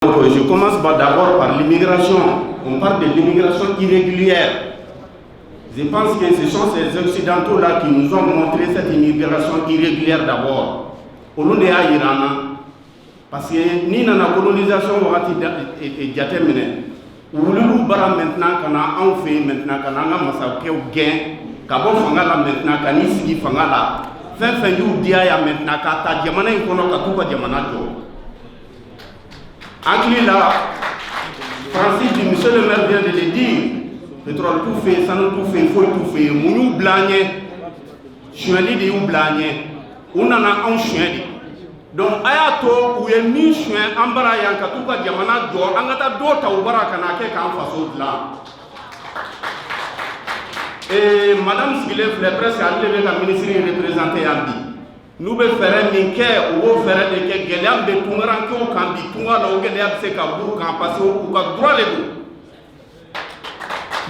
Donc, je commence d'abord par l'immigration. On parle de l'immigration irrégulière. Je pense que ce sont ces Occidentaux-là qui nous ont montré cette immigration irrégulière d'abord. Au nom de l'Iran, parce que ni dans la colonisation, on est déterminé. Ou le bara maintenant, quand on fait maintenant, quand on a massacré au gain, quand on fait maintenant, quand on s'y fait là, fin du dia maintenant, quand ta diamana est qu'on a tout quoi diamana jo. Ancli là, Francis dit, monsieur le maire vient de le dire, pétrole tout fait, ça nous tout fait, faut tout fait, mounou blagné, chueli de ou blagné, on en a un chueli. Donc ayato ou est mis chien en barayant que tout cas diamana jo, en gata d'autres ou barakana que qu'en façon là. Et madame Skilef, la presse a levé la ministre représentée à dit. Nous devons faire un minké ou faire des quais gélants de Tungaran qui ont cambi, Tungaran ou Géléab c'est qu'à bout quand passer au droit les goûts.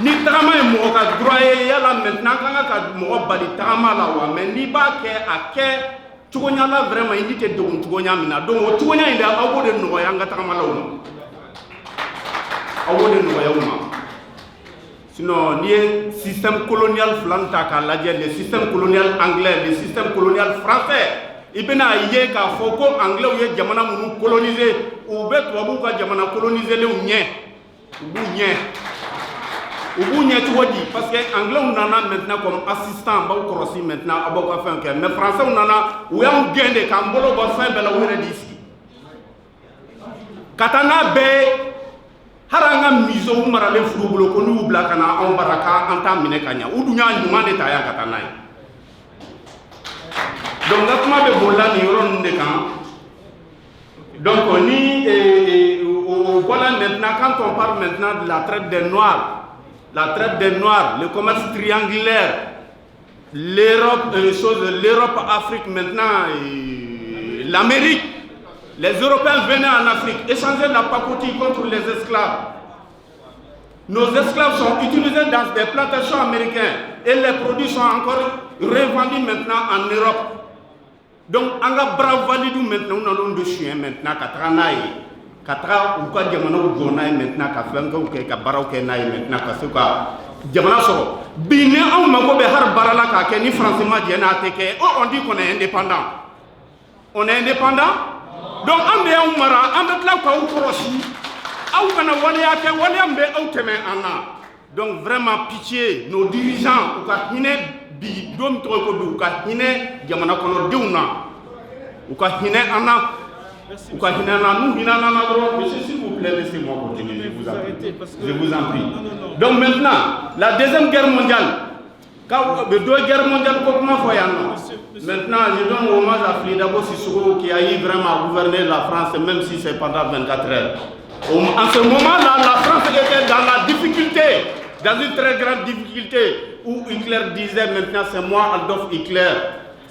Ni trama et moi, droit et là maintenant, quand on a bali trama là, mais ni pas à quai. Tugonya la vraiment il dit donc tugonya mina donc tugonya il a abo de no yanga tamala uma abo de no yauma sinon ni système colonial flanta ka la le système colonial anglais le système colonial français ibena yé ka foko anglais ou yé jamana mu coloniser ou bet wabu ka jamana coloniser le unye tu vois dit parce que anglais on en a maintenant comme assistant ba korossi maintenant aboka fin que mais français on en a ou yam gende kambolo ba fin bela wure d'ici katana be haranga mizo umara le furubulo ko nu bla kana on baraka anta mine kanya udunya nyuma de taya katana donc gatuma be bolla ni yoron de kan donc voilà maintenant quand on parle maintenant de la traite des noirs. La traite des Noirs, le commerce triangulaire, l'Europe, l'Europe, Afrique maintenant, l'Amérique. Les Européens venaient en Afrique, échanger la pacotille contre les esclaves. Nos esclaves sont utilisés dans des plantations américaines et les produits sont encore revendus maintenant en Europe. Donc, on a bravo validé maintenant, on a de chiens maintenant, Katra ou quoi diamano journal maintenant ka flanka ou ka barau ke nay maintenant ka suka diamana so bine on mako be har barala ka ke ni français ma diana te ke on dit qu'on est indépendant. On est indépendant. Donc on be on mara on be la ka ou korosi au kana wali ake wali ambe au teme ana. Donc vraiment pitié nos dirigeants ou ka hine bi dom to ko du ka hine diamana kono deuna ou ka hine ana. Monsieur, s'il vous plaît, laissez-moi continuer, je vous en prie. Donc maintenant, la deuxième guerre mondiale, deux guerres mondiales, maintenant, je donne hommage à Flidabo Sissoko qui a eu vraiment à gouverner la France, même si c'est pendant 24 heures. En ce moment-là, la France était dans la difficulté, dans une très grande difficulté, où Hitler disait maintenant c'est moi Adolf Hitler.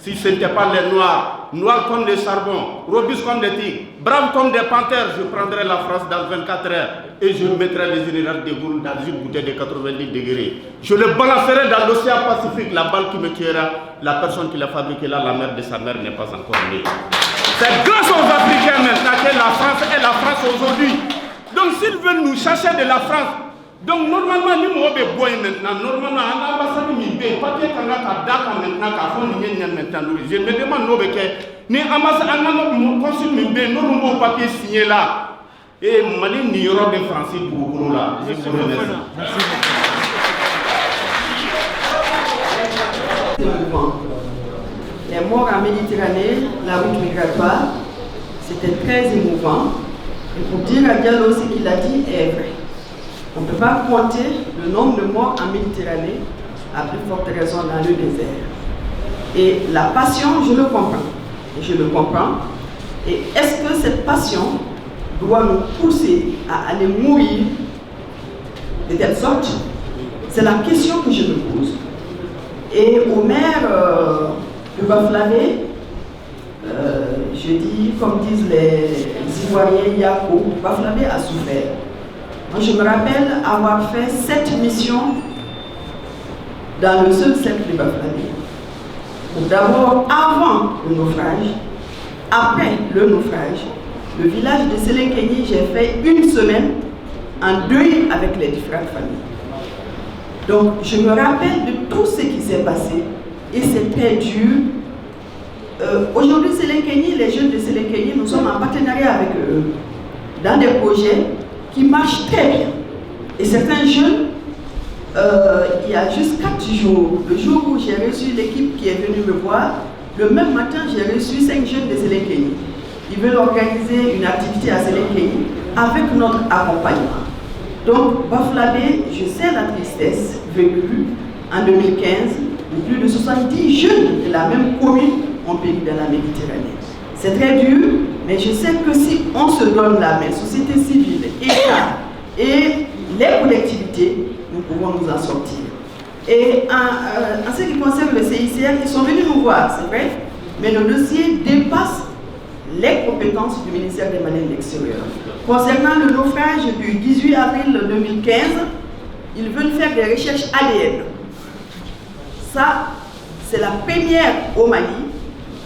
Si ce n'était pas les noirs, noirs comme des charbons, robustes comme des tigres, braves comme des panthères, je prendrais la France dans 24 heures et je mettrais les généraux de Gaulle dans une bouteille de 90 degrés. Je le balancerai dans l'océan Pacifique, la balle qui me tuera, la personne qui l'a fabriqué là, la mère de sa mère n'est pas encore née. C'est grâce aux Africains maintenant que la France est la France aujourd'hui. Donc s'ils veulent nous chercher de la France, donc normalement nous sommes bois maintenant, normalement on a passé mi be papier quand on a maintenant qu'à fond maintenant je me demande nous que ni amasa on a consul mi be nous papier signé là et Mali ni Europe de Francis pour là. Je vous remercie. Les morts en Méditerranée, la route migratoire, c'était très émouvant. Et pour dire à Diallo ce qu'il a dit est vrai. On ne peut pas compter le nombre de morts en Méditerranée, à plus forte raison dans le désert. Et la passion, je le comprends. Et je le comprends. Et est-ce que cette passion doit nous pousser à aller mourir de telle sorte? C'est la question que je me pose. Et au maire de Baflavé, je dis, comme disent les Ivoiriens, Yako, Baflavé a souffert. Moi, je me rappelle avoir fait 7 missions dans le seul cercle de Baflavé. D'abord, avant le naufrage, après le naufrage, le village de Sélénkeni, j'ai fait une semaine en deuil avec les différentes familles. Donc, je me rappelle de tout ce qui s'est passé et c'est très dur. Aujourd'hui, Sélénkeni, les jeunes de Sélénkeni, nous sommes en partenariat avec eux dans des projets qui marchent très bien. Et certains jeunes, il y a juste 4 jours, le jour où j'ai reçu l'équipe qui est venue me voir, le même matin, j'ai reçu 5 jeunes de Sélénkeni. Ils veulent organiser une activité à Sélénkeni avec notre accompagnement. Donc, Bafouladé, je sais la tristesse vécue en 2015, où plus de 70 jeunes de la même commune ont péri dans la Méditerranée. C'est très dur, mais je sais que si on se donne la main, société civile, État et les collectivités, nous pouvons nous en sortir. Et en ce qui concerne le CICR, ils sont venus nous voir, c'est vrai, mais le dossier dépasse les compétences du ministère des Maliens de l'Extérieur. Concernant le naufrage du 18 avril 2015, ils veulent faire des recherches ADN. Ça, c'est la première au Mali.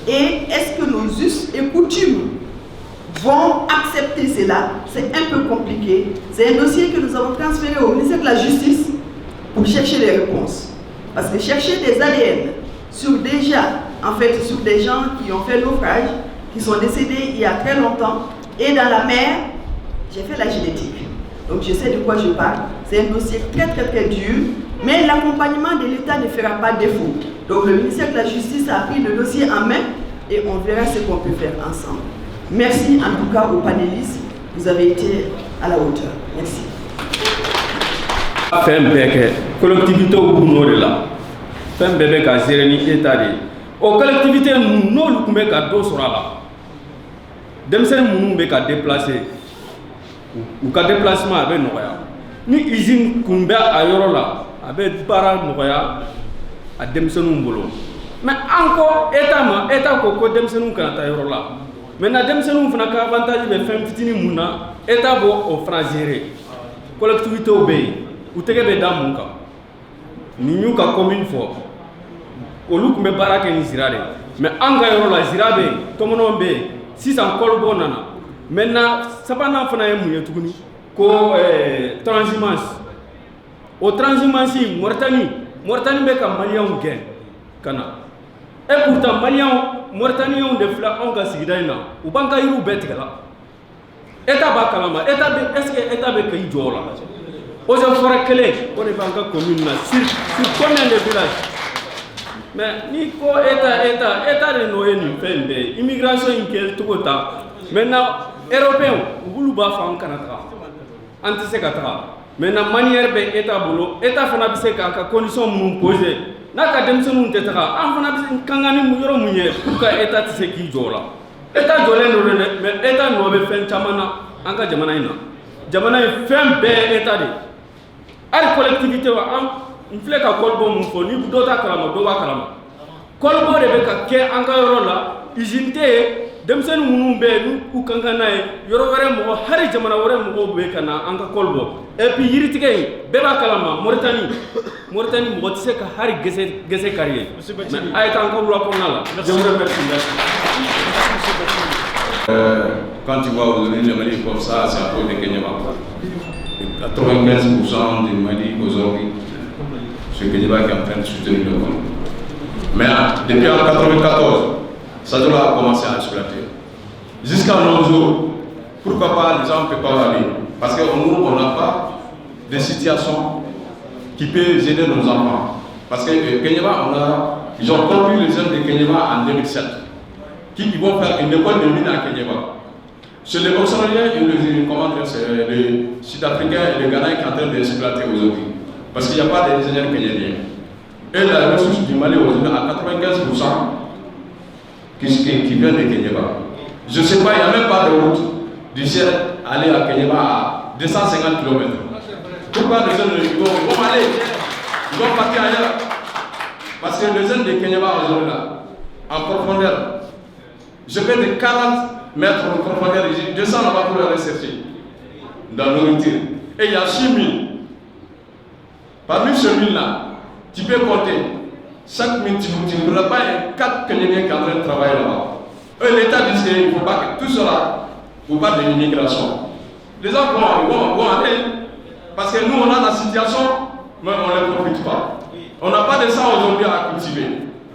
Et est-ce que nos us et coutumes vont accepter cela? C'est un peu compliqué. C'est un dossier que nous avons transféré au ministère de la Justice pour chercher les réponses. Parce que chercher des ADN sur des gens qui ont fait le naufrage, qui sont décédés il y a très longtemps, et dans la mer, j'ai fait la génétique. Donc je sais de quoi je parle. C'est un dossier très dur, mais l'accompagnement de l'État ne fera pas défaut. Donc le ministère de la Justice a pris le dossier en main et on verra ce qu'on peut faire ensemble. Merci en tout cas aux panélistes, vous avez été à la hauteur. Merci. Collectivité au bout de là. Femme bébé qui géré ni État de. Aux collectivités nous nous pouvons faire dos sur là. Demsel nous pouvons faire déplacer. Ou ka déplacement avec noya. Ni usine kumba ayoro là avec para noya a demsel nous bolo. Mais encore État ko demsel nous kan ta ayoro là. Mais na demsel nous fana ka avantage be femme fitini muna État bo o fana gérer. Collectivité obéi. Ou tege be dam mun kan. Ni ñu ka commune fo. Olu kumbe baraka ni zirade. Mais anga yoro la zirabe tomono be 600 kolbo nana. Maintenant sabana fana ye mun ye tuguni ko transhumance. O transhumance Mauritanie be ka malien gain kana. Et pourtant Mauritaniens de fla on ga sigida ina. U banka yiru betigala. État ba kalama, est-ce que État be kay jola? Aux forêts clés, on est banque commune sur combien de villages? Mais ni ko État de Noé ni fait immigration inquiète tout temps. Maintenant européen, vous ba fa en Canada. Anti sekatra. Maintenant manière be État bolo, État fana bi se ka condition mun poser. Na ka dem sunu tetara, an fana bi kangani mu yoro munye pour ka État ti se ki jola. État jolé no mais État no be fen chamana an ka jamana ina. Jamana fen be État de ar collectivité wa am infle ka kolbo mun fo ni do ta kalama do wa kalama kolbo de be ka ke an ka yoro la usinte demsen munu be nu ku kangana yoro wore mo hari jamana wore mo be kana an ka kolbo et puis yiritige be ba kalama Mauritanie mo tse ka hari gese carrière mais ay tan ko lo ko nala je vous remercie. Quand tu vois aujourd'hui le Mali comme ça, c'est à cause de Kenyaba. 95% du Mali aujourd'hui, c'est Kenyaba qui est en train de soutenir le Mali. Mais depuis 1994, Sadula a commencé à exploiter. Jusqu'à nos jours, pourquoi pas les gens ne peuvent pas aller? Parce que nous, on n'a pas de situation qui peut aider nos enfants. Parce que Kenyaba, ils ont conduit les jeunes de Kenyaba en 2007. Qui vont faire une école de mine à Kenyaba. Sur les Australiens, c'est le Sud-Africain et le Ghana qui sont en train d'exploiter aujourd'hui. Parce qu'il n'y a pas d'ingénieurs kenyaniens. Et la ressource du Mali aujourd'hui à 95% qui vient de Kenyaba. Je ne sais pas, il n'y a même pas de route du ciel aller à Kenyaba à 250 km. Pourquoi les jeunes vont aller? Ils vont partir ailleurs. Parce que les jeunes de Kenyaba aujourd'hui là, en profondeur, je fais de 40 mètres de profondeur, je descends là-bas pour aller chercher dans la nourriture. Et il y a 6 000. Parmi ces 1000 là, tu peux compter. Chaque minute, tu ne pourras pas 4 Kenyans qui sont en train de travailler là-bas. L'État dit qu'il ne faut pas que tout cela Vous parlez de l'immigration. Les gens vont aller, parce que nous on a la situation, mais on ne profite pas. On n'a pas de sang aujourd'hui à cultiver.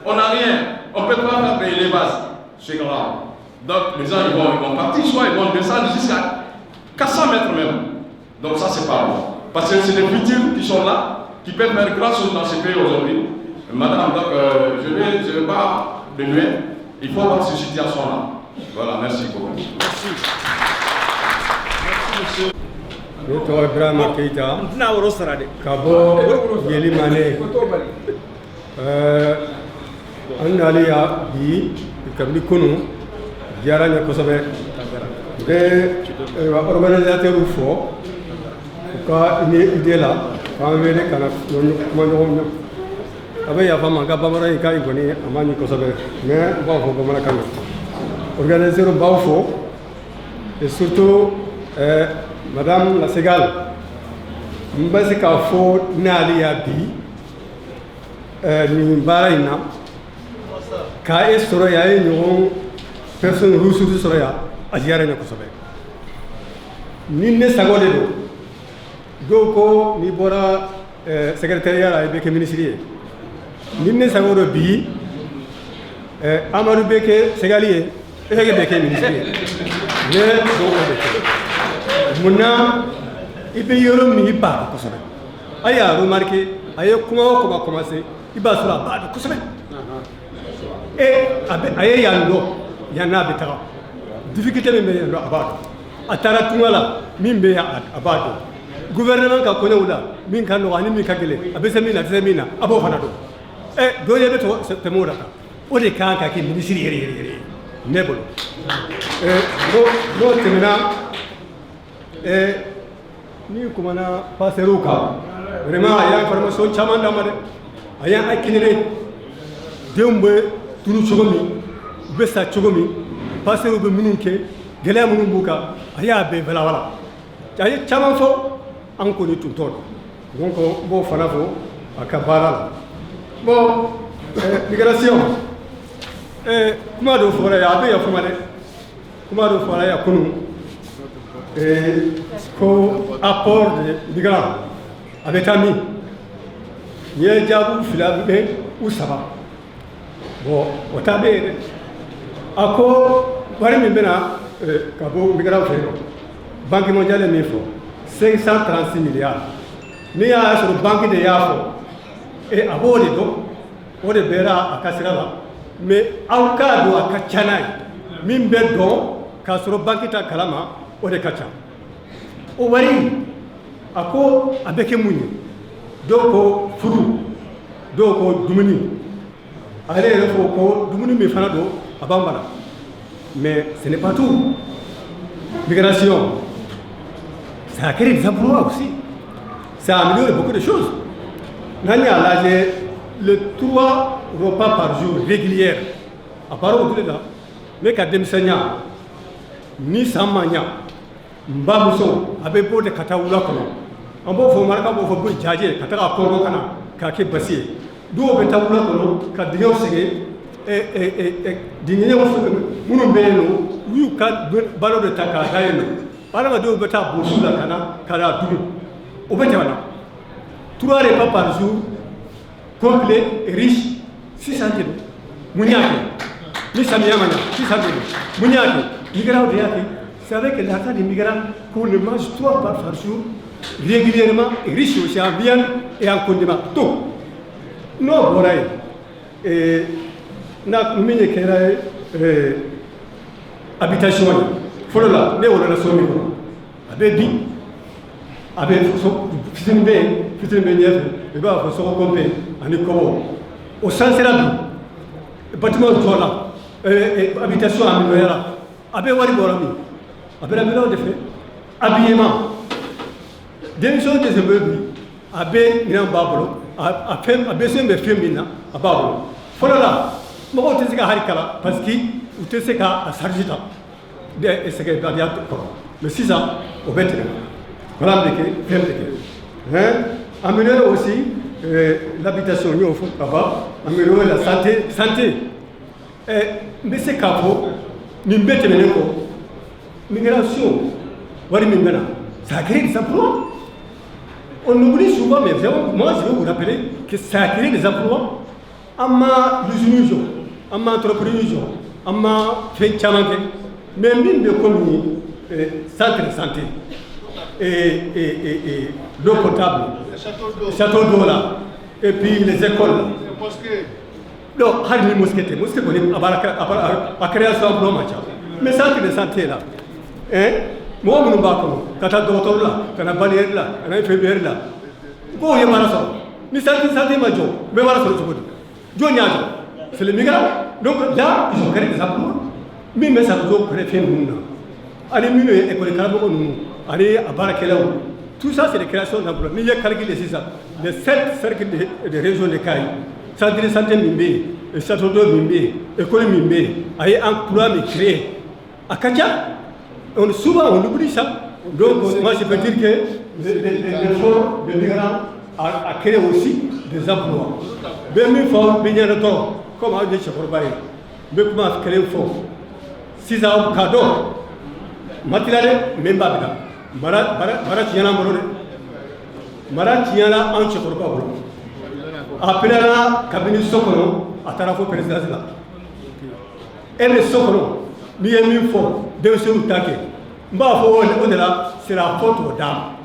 On n'a rien. On ne peut pas faire payer les bases. C'est grave. Donc les gens ils vont partir, soit ils vont descendre jusqu'à 400 mètres même. Donc ça c'est pas bon. Parce que c'est des futurs qui sont là, qui peuvent faire grand chose dans ce pays aujourd'hui. Madame, donc je vais pas de loin. Il faut voir cette situation-là. Voilà, merci beaucoup. Merci. Merci, monsieur. Notre Ibrahima Keita, Kabo Yelimane, Andalia, Bi, Kablikunu, Yaranya Kosobe, des organisateurs ou faux, quand il est idée là, quand on veut les canapes, il y a pas mal de Bamara et Kaïgoni, Amani Kosobe, mais bon, faut pas mal de organiser un Baufo, et surtout, Madame la Ségal, je sais qu'il faut n'aller à Bi, ni Baraina, car il y a une personne russe de Soraya, à Diarena Kosobe. Ni ne sagole do, ni bora secrétariat avec le ministère. Ni ne sagole Bi, Amadou Beke Segalier, et Beke ministère. Muna ibe yoro mi ba ko sobe aya remarqué aye kuma commencé iba sura ba ko sobe aye yando yana betara difficulté me yando abado atara tungala min be abado gouvernement ka kono wala min kan no ani min kagele abese mina tsemina abo fana do do yebe to te morata o de kan ka ki ministry yere nebolo no temena ni kuma na faseruka vraiment aya information chaman damade aya akinere dembe tunu chogomi besa chogomi faseru be mununke gele munun buka aya be wala aya chaman fo an ko ni tuntodo donc bo fana fo akabara bon migration kuma do fora ya be ya fumade kuma do fora ya kunu ko apport de migrants avec ami ye jabu filabe usaba bon otabe ako wari min bena kabo migrants fero banque mondiale mi fo 536 milliards ni ya sur banque de yafo e abode do ode bera akasirala mais awka do akachana min be do ka sur banque ta kalama o de kacha o wari ako abeke munyi doko fudu doko dumuni ale refo ko dumuni mi fana do abambala mais ce n'est pas tout migration ça crée des emplois aussi ça améliore beaucoup de choses nani a lâché le 3 repas par jour réguliers à part au là mais qu'à demsenya ni samanya mbamuso abe bode kata wula kono ambo fo marka bo fo bu jaje kata ka kongo kana ka ke basiye do be ta wula kono ka dinyo sege dinyo fo munu beno yu ka balo de taka dayeno bala ma do be ta bosula kana kala dugu o be tawala 3 repas par jour complet et riche 600 kilo munyake ni samia manya 600 kilo munyake migrants de yaki c'est avec l'argent des migrants qu'on mange 3 par jour régulièrement et riche aussi en viande et en condiments tout non boray et na mine kera habitation folo la ne wala so mi ko abe bi abe so fitimbe nyef e ba fo so ko kompe ani ko au sens là bâtiment jola habitation à Minoyara abe wari borami abe la milo de fait habillement des choses des meubles abe ni babolo a fem abe sembe femina ababolo folala mo te sika harikala parce que ou te sika a sarjita de eseke badiat ko mais si ça au betre voilà de que fem de que hein améliorer aussi l'habitation ni au fond là-bas améliorer la santé mais c'est capo ni mbete meneko migration, ça a créé des emplois. On oublie souvent, mais moi je vais vous rappeler que ça a créé des emplois. Amma l'usine, amma entreprise, amma fait chamanke, mais mine de communes, centre de santé et l'eau potable, château d'eau là, et puis les écoles. Donc, harni mosquée, a création d'emploi, mais centre de santé là, moi mon bako, kata docteur là, kana balère là, kana infirmière là, go y maraso, ni santé majo, mais maraso le c'est les migrants. Donc là, ils ont créé des emplois. Mais ça nous a créé nous. Allez, nous, école de Carabo, nous, allez à Barakelaou. Tout ça, c'est des créations d'emplois. Mais il y a calculé ça. Les 7 cercles de régions de Caille, centre de santé Mimbe, château d'eau Mimbe, école Mimbe, allez, emploi mais créé. À Katia, souvent on oublie ça. Donc, moi, je peux dire que l'effort des migrants a créé aussi des emplois. Même il faut bien le temps, comme on dit chez Corbaye, mais comment créer un fonds. Si ça a un cadeau, matilale, même pas bien. Mara tiana morone, Mara tiana en chez Corbaye. Après la cabinet Sokono, à Tarafo président là. Et le Sokono, ni un mille fonds, deux sous taquet. Mba faut au-delà, c'est la faute aux dames.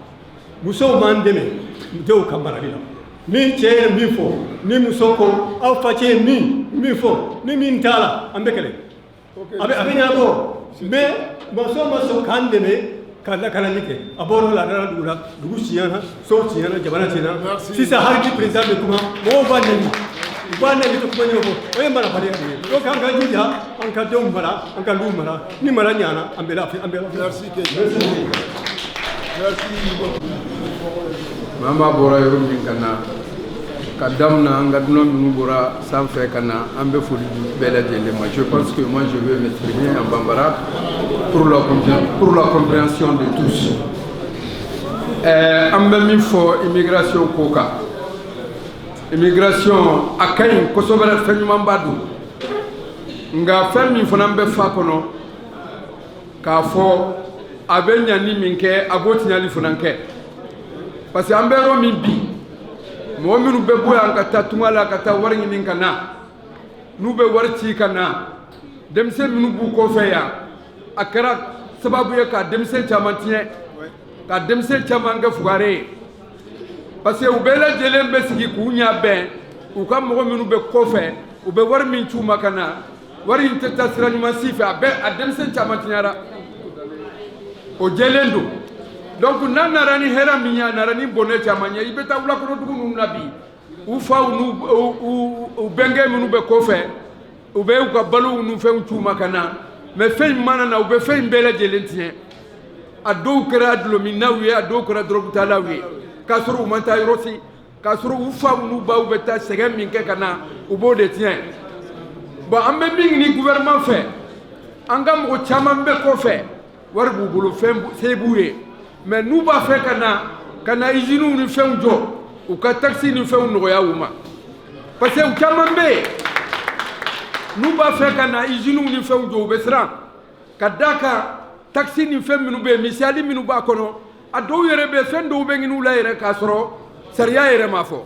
Nous sommes mandemés, nous sommes camarades. Ni chere mifo ni musoko au fache ni mifo ni mintala ambekele abe nyabo mais maso kandeme kala nike aboro la dula dugusiana sortiana jabana tina si ça harki président de kuma mo banani to kuma nyoko oye mara pare do kan ga juja an ka dom mara an ka lu mara ni mara nyana ambela merci Mamba bora yorumin kana kadamna ngaduna minubora sanfé kana ambe foli beladele moi je pense que moi je vais m'exprimer en bambara pour la compréhension de tous ambe mi fo immigration koka immigration akay ko sobara fenyuma mbadu nga fermi fo nambe fa kono ka fo abenya ni minke aboti nyali funanke parce que ambero min bi mo minu be boya ka tatungala ka ta warni min kana nu be warti kana demse minu bu ko feya akara sababu ya ka demse chamantie ka demse chamanga fugare parce que ubela jelen be sigi kunya ben u kam mo minu be ko fe u be war min chuma kana wari intata sirani masifa be ademse chamantiara o jelendo donc nanarani hera minya narani bonne chamanya ibeta wula ko dugu num nabi u fa u benge munu be ko fe u be ko balu nu fe chuma kana mais fe mana na u be fe mbele jelentien ado kra dlo minawi ado kra drogu talawi kasuru manta rosi kasuru u fa nu ba u beta segem minke kana u bo de tien bon ambe bing ni gouvernement fait angam ko chamam be ko fe war bu bulu fem sebuye mais nous ba fait kana izinu ni fem jo ou ka taxi ni fem no ya wuma parce que chamam be nous ba fait kana izinu ni fem jo besra kadaka taxi ni fem minu be misali minu ba kono ado yere be fen do be nginu la yere kasoro sariya yere mafo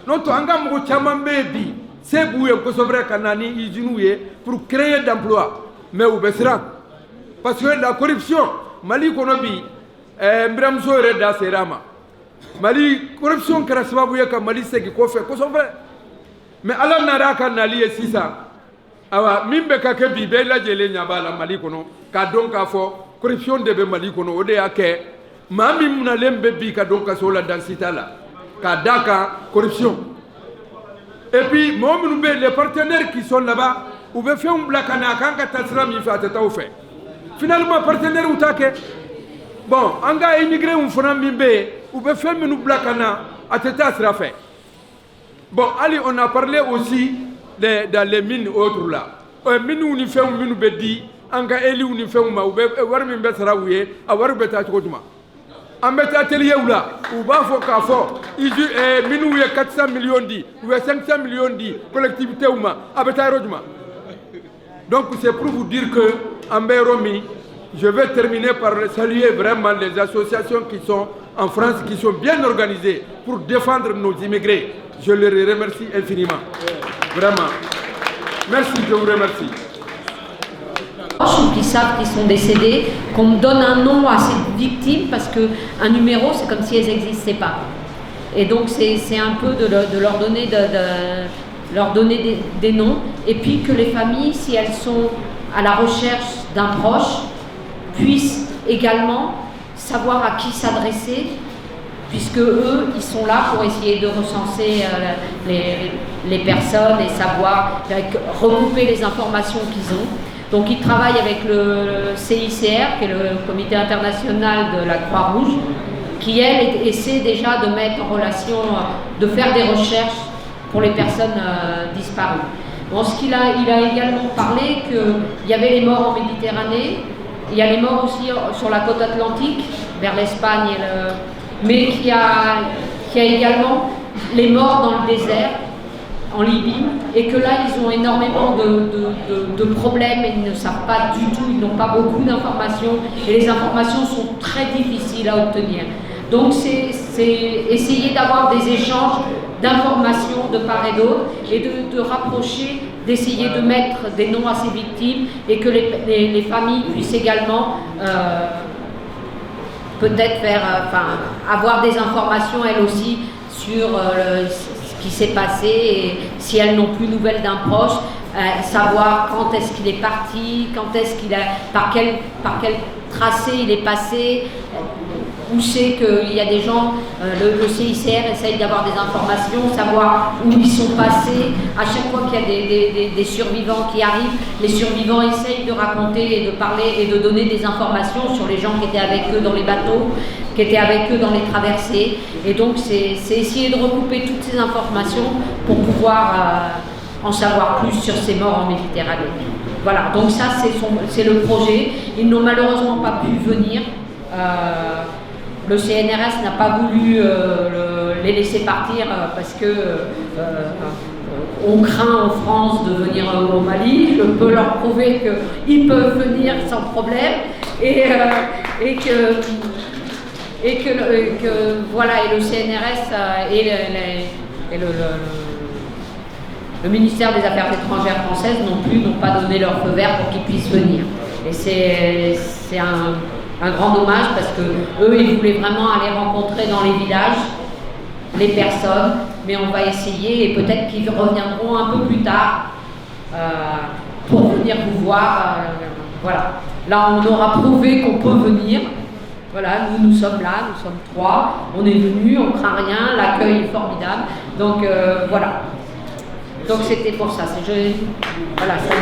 non to angam ko chamam be bi sebuye ko sobre kana ni izinu ye pour créer d'emploi mais ou besra parce que la corruption Mali kono bi mbramso reda serama Mali corruption kara sababu ya ka Mali segi ko fe ko so vrai mais ala naraka nali sisa awa mimbe ka ke bi be la jele nyabala Mali kono ka donc a fo corruption de be Mali kono ode yake mami muna lembe bi ka donc so la dans sitala ka daka corruption et puis moi les partenaires qui sont là-bas ou be fait un blakana kan ka tasra mi fa tata fait finalement partenaire ou take bon anga immigré un fona mimbe ou be fait minu blakana ateta sera fait bon allez on a parlé aussi dans les mines autres là minu ni fait minu be di anga eli ni fait ma ou be war mimbe sera wuye a war be ta choduma ambeta atelier ou là ou ba fo ka fo idu minu ye 400 millions di ou 500 millions di collectivité ou ma abeta roduma. Donc c'est pour vous dire que Amberomi je vais terminer par saluer vraiment les associations qui sont en France, qui sont bien organisées pour défendre nos immigrés. Je les remercie infiniment. Vraiment. Merci, je vous remercie. Ou qui savent qu'ils sont décédés, qu'on donne un nom à ces victimes, parce qu'un numéro, c'est comme si elles n'existaient pas. Et donc c'est un peu de leur donner, leur donner des noms, et puis que les familles, si elles sont à la recherche d'un proche, puissent également savoir à qui s'adresser, puisque eux, ils sont là pour essayer de recenser les personnes et savoir regrouper les informations qu'ils ont. Donc ils travaillent avec le CICR, qui est le Comité international de la Croix-Rouge, qui elle essaie déjà de mettre en relation, de faire des recherches pour les personnes disparues. Bon, il a également parlé qu'il y avait les morts en Méditerranée, il y a les morts aussi sur la côte atlantique, vers l'Espagne, mais qu'il y a également les morts dans le désert, en Libye, et que là ils ont énormément de problèmes, et ils ne savent pas du tout, ils n'ont pas beaucoup d'informations, et les informations sont très difficiles à obtenir. Donc c'est essayer d'avoir des échanges d'informations de part et d'autre, et de rapprocher, d'essayer de mettre des noms à ces victimes, et que les familles puissent également peut-être avoir des informations elles aussi sur ce qui s'est passé, et si elles n'ont plus nouvelles d'un proche, savoir quand est-ce qu'il est parti, quand est-ce qu'il a, par quel tracé il est passé, où c'est qu'il y a des gens, le CICR essaye d'avoir des informations, savoir où ils sont passés. À chaque fois qu'il y a des survivants qui arrivent, les survivants essayent de raconter et de parler et de donner des informations sur les gens qui étaient avec eux dans les bateaux, qui étaient avec eux dans les traversées. Et donc c'est essayer de recouper toutes ces informations pour pouvoir en savoir plus sur ces morts en Méditerranée. Voilà, donc ça c'est le projet. Ils n'ont malheureusement pas pu venir. Le CNRS n'a pas voulu les laisser partir parce que on craint en France de venir au Mali. Je peux leur prouver qu'ils peuvent venir sans problème, et que voilà, et le CNRS et le ministère des Affaires étrangères françaises n'ont pas donné leur feu vert pour qu'ils puissent venir. Et c'est un grand dommage, parce que eux ils voulaient vraiment aller rencontrer dans les villages les personnes, mais on va essayer, et peut-être qu'ils reviendront un peu plus tard pour venir vous voir. Voilà, là on aura prouvé qu'on peut venir. Voilà, nous sommes là, nous sommes 3, on est venus, on craint rien, l'accueil est formidable, donc voilà. Donc c'était pour ça. Voilà, ça